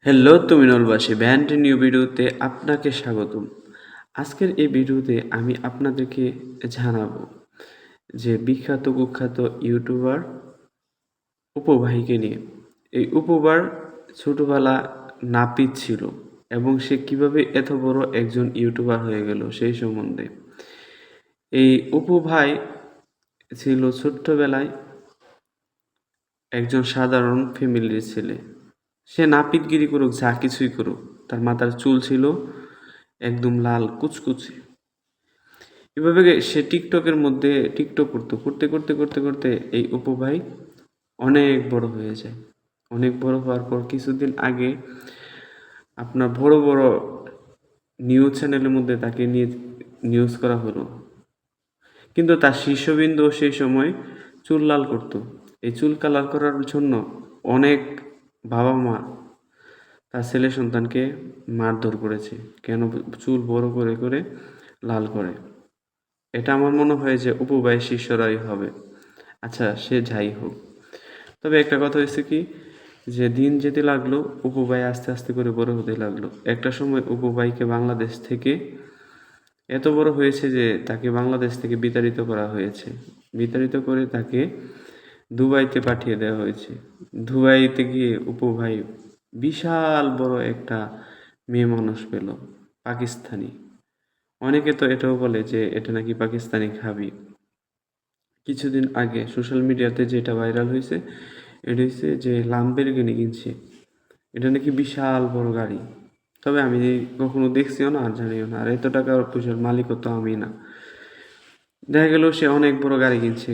Hello তুমিনলবাসী band new ভিডিওতে আপনাকে স্বাগতম। আজকের এই ভিডিওতে আমি আপনাদেরকে জানাবো যে বিখ্যাত কুখ্যাত ইউটিউবার উপভাইকে নিয়ে। এই উপবার ছোটবেলা নাপিত ছিল এবং সে কিভাবে এত বড় একজন ইউটিউবার হয়ে গেল সেই সম্বন্ধে। এই উপভাই ছিল ছোট্টবেলায় একজন সাধারণ ফ্যামিলির ছেলে। সে নাপিতগিরি করুক যা কিছুই করুক, তার মাথার চুল ছিল একদম লাল কুচকুচে। এভাবে সে টিকটকের মধ্যে টিকটক করতো, করতে করতে করতে করতে এই অপু ভাই অনেক বড় হয়ে যায়। অনেক বড় হওয়ার পর কিছুদিন আগে আপনার বড় বড় নিউজ চ্যানেলের মধ্যে তাকে নিয়ে নিউজ করা হলো, কিন্তু তার শীর্ষবিন্দু সেই সময় চুল লাল করতো। এই চুল কালার করার জন্য অনেক বাবা মা তার ছেলে সন্তানকে মারধর করেছে, কেন চুল বড় করে করে লাল করে। এটা আমার মনে হয় যে অপু ভাই শিষ্যরাই হবে। আচ্ছা, সে যাই হোক, তবে একটা কথা হয়েছে কি, যে দিন যেতে লাগলো অপু ভাই আস্তে আস্তে করে বড় হতে লাগলো। একটা সময় অপু ভাইকে বাংলাদেশ থেকে এত বড় হয়েছে যে তাকে বাংলাদেশ থেকে বিতাড়িত করা হয়েছে। বিতাড়িত করে তাকে দুবাইতে পাঠিয়ে দেওয়া হয়েছে। দুবাইতে গিয়ে অপু ভাই বিশাল বড় একটা মেয়ে মানুষ পেল, পাকিস্তানি। অনেকে তো এটাও বলে যে এটা নাকি পাকিস্তানি খাবি। কিছুদিন আগে সোশ্যাল মিডিয়াতে যেটা ভাইরাল হয়েছে, এটা হচ্ছে যে লাম্বরগিনি কিনছে। এটা নাকি বিশাল বড় গাড়ি, তবে আমি কখনো দেখছিও না আর জানিও না, আর এত টাকা পয়সার মালিকও তো আমি না। দেখা গেল সে অনেক বড় গাড়ি কিনছে।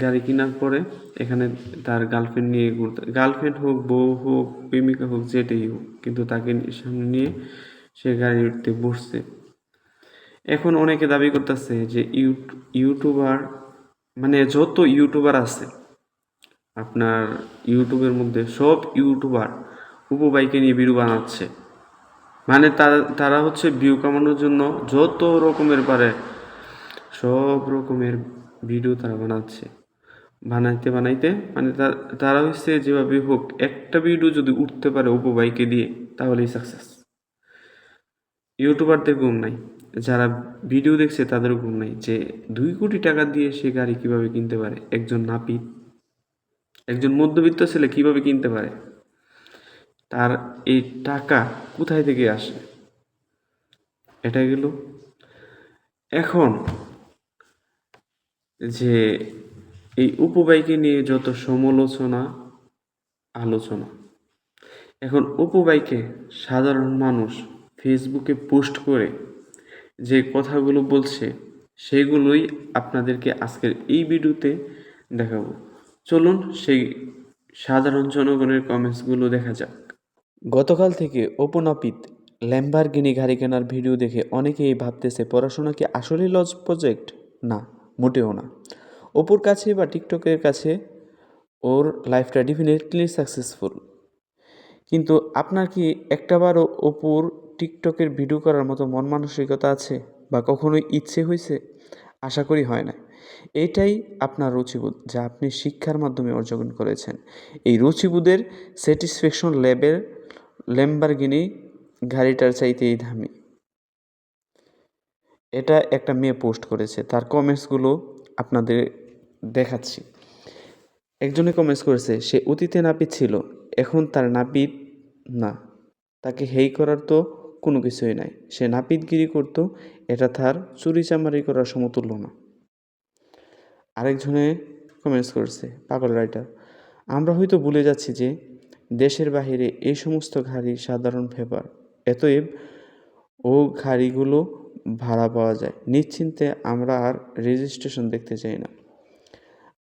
গাড়ি কেনার পরে এখানে তার গার্লফ্রেন্ড নিয়ে ঘুরতে, গার্লফ্রেন্ড হোক বউ হোক প্রেমিকা হোক যেটাই হোক, কিন্তু তাকে সামনে নিয়ে সে গাড়িতে বসছে। এখন অনেকে দাবি করতেছে যে ইউটিউবার, মানে যত ইউটিউবার আছে আপনার ইউটিউবের মধ্যে, সব ইউটিউবার উপবাইকে নিয়ে ভিডিও বানাচ্ছে। মানে তারা হচ্ছে ভিউ কামানোর জন্য যত রকমের পারে সব রকমের ভিডিও তারা বানাচ্ছে। বানাইতে বানাইতে মানে তারা হচ্ছে যেভাবে হোক একটা ভিডিও যদি উঠতে পারে উপবাইকে দিয়ে, তাহলেই সাকসেস। ইউটিউবারদের ঘুম নাই, যারা ভিডিও দেখছে তাদের ঘুম নাই যে 2 কোটি টাকা দিয়ে সে গাড়ি কিভাবে কিনতে পারে, একজন নাপিত, একজন মধ্যবিত্ত ছেলে কিভাবে কিনতে পারে, তার এই টাকা কোথায় থেকে আসে, এটা গেল। এখন যে এই উপবাইকে নিয়ে যত সমালোচনা আলোচনা, এখন উপবাইকে সাধারণ মানুষ ফেসবুকে পোস্ট করে যে কথাগুলো বলছে, সেগুলোই আপনাদেরকে আজকের এই ভিডিওতে দেখাবো। চলুন সেই সাধারণ জনগণের কমেন্টসগুলো দেখা যাক। গতকাল থেকে অপু নাপিত ল্যাম্বরগিনি গাড়ি কেনার ভিডিও দেখে অনেকেই ভাবতেছে পড়াশোনা কি আসলেই লজ প্রজেক্ট। না, মোটেও না। অপুর কাছে বা টিকটকের কাছে ওর লাইফটা ডেফিনেটলি সাকসেসফুল। কিন্তু আপনার কি একটাবারও অপুর টিকটকের ভিডিও করার মতো মন মানসিকতা আছে, বা কখনোই ইচ্ছে হয়েছে? আশা করি হয় না। এটাই আপনার রুচিবোধ, যা আপনি শিক্ষার মাধ্যমে অর্জন করেছেন। এই রুচিবোধের স্যাটিসফ্যাকশন লেভেল ল্যাম্বরগিনি গাড়িটার চাইতেই দামি। এটা একটা মেয়ে পোস্ট করেছে, তার কমেন্টসগুলো আপনাদের দেখাচ্ছি। একজনে কমেন্টস করেছে, সে অতীতে নাপিত ছিল, এখন তার নাপিত না। তাকে হেই করার তো কোনো কিছুই নাই। সে নাপিতগিরি করত, এটা তার চুরিচামারি করার সমতুল্য না। আরেকজনে কমেন্টস করছে, পাগল রাইটার, আমরা হয়তো ভুলে যাচ্ছি যে দেশের বাহিরে এই সমস্ত গাড়ি সাধারণ ব্যাপার। অতএব ও গাড়িগুলো ভাড়া পাওয়া যায় নিশ্চিন্তে, আমরা আর রেজিস্ট্রেশন দেখতে চাই না।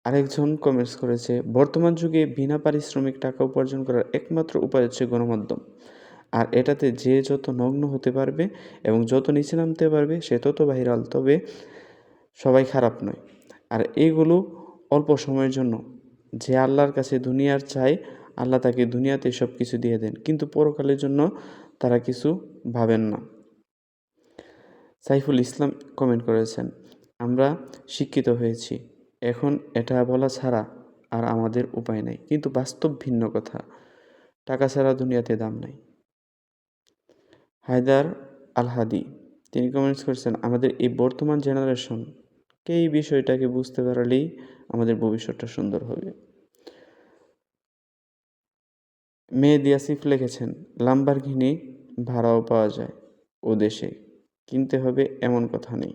আরেকজন কমেন্টস করেছে, বর্তমান যুগে বিনা পারিশ্রমিক টাকা উপার্জন করার একমাত্র উপায় হচ্ছে গণমাধ্যম, আর এটাতে যে যত নগ্ন হতে পারবে এবং যত নিচে নামতে পারবে সে তত ভাইরাল। তবে সবাই খারাপ নয়, আর এইগুলো অল্প সময়ের জন্য। যে আল্লাহর কাছে দুনিয়ার চাই, আল্লাহ তাকে দুনিয়াতে সব কিছু দিয়ে দেন, কিন্তু পরকালের জন্য তারা কিছু ভাবেন না। সাইফুল ইসলাম কমেন্ট করেছেন, আমরা শিক্ষিত হয়েছি, এখন এটা বলা ছাড়া আর আমাদের উপায় নাই, কিন্তু বাস্তব ভিন্ন কথা। টাকা ছাড়া দুনিয়াতে দাম নাই। হায়দার আল হাদি তিনি কমেন্টস করেছেন, আমাদের এই বর্তমান জেনারেশনকে এই বিষয়টাকে বুঝতে পারলেই আমাদের ভবিষ্যৎটা সুন্দর হবে। মেহেদী আসিফ লিখেছেন, লাম্বরগিনি ভাড়াও পাওয়া যায় ও দেশে কিনতে হবে এমন কথা নেই।